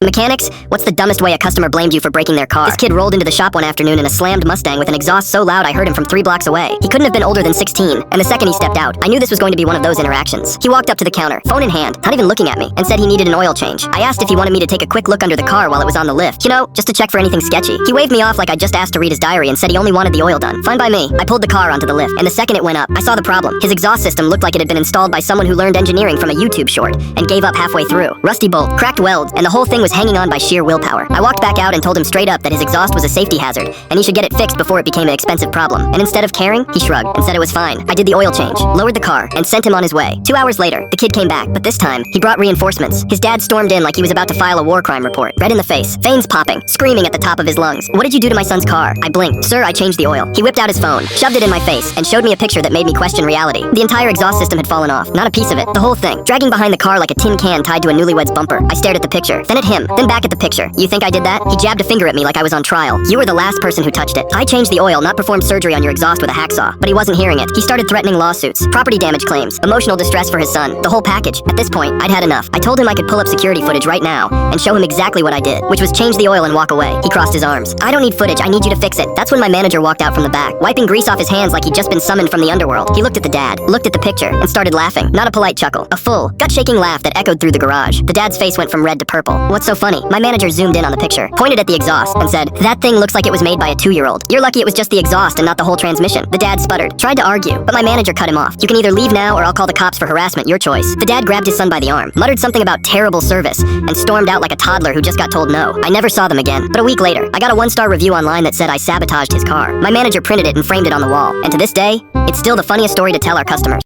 Mechanics, what's the dumbest way a customer blamed you for breaking their car? This kid rolled into the shop one afternoon in a slammed Mustang with an exhaust so loud I heard him from 3 blocks away. He couldn't have been older than 16, and the second he stepped out, I knew this was going to be one of those interactions. He walked up to the counter, phone in hand, not even looking at me, and said he needed an oil change. I asked if he wanted me to take a quick look under the car while it was on the lift, just to check for anything sketchy. He waved me off like I just asked to read his diary and said he only wanted the oil done. Fine by me. I pulled the car onto the lift, and the second it went up, I saw the problem. His exhaust system looked like it had been installed by someone who learned engineering from a YouTube short, and gave up halfway through. Rusty bolt, cracked welds, and the whole thing was hanging on by sheer willpower. I walked back out and told him straight up that his exhaust was a safety hazard, and he should get it fixed before it became an expensive problem. And instead of caring, he shrugged and said it was fine. I did the oil change, lowered the car, and sent him on his way. 2 hours later, the kid came back, but this time, he brought reinforcements. His dad stormed in like he was about to file a war crime report. Red in the face, veins popping, screaming at the top of his lungs. "What did you do to my son's car?" I blinked. "Sir, I changed the oil." He whipped out his phone, shoved it in my face, and showed me a picture that made me question reality. The entire exhaust system had fallen off, not a piece of it, the whole thing, dragging behind the car like a tin can tied to a newlywed's bumper. I stared at the picture, then at him, then back at the picture. "You think I did that?" He jabbed a finger at me like I was on trial. "You were the last person who touched it. I changed the oil, not performed surgery on your exhaust with a hacksaw." But he wasn't hearing it. He started threatening lawsuits, property damage claims, emotional distress for his son, the whole package. At this point, I'd had enough. I told him I could pull up security footage right now and show him exactly what I did, which was change the oil and walk away. He crossed his arms. "I don't need footage, I need you to fix it." That's when my manager walked out from the back, wiping grease off his hands like he'd just been summoned from the underworld. He looked at the dad, looked at the picture, and started laughing. Not a polite chuckle, a full, gut-shaking laugh that echoed through the garage. The dad's face went from red to purple. "What's so funny?" My manager zoomed in on the picture, pointed at the exhaust, and said, "That thing looks like it was made by a 2-year-old. You're lucky it was just the exhaust and not the whole transmission." The dad sputtered, tried to argue, but my manager cut him off. "You can either leave now or I'll call the cops for harassment, your choice." The dad grabbed his son by the arm, muttered something about terrible service, and stormed out like a toddler who just got told no. I never saw them again. But a week later, I got a 1-star review online that said I sabotaged his car. My manager printed it and framed it on the wall. And to this day, it's still the funniest story to tell our customers.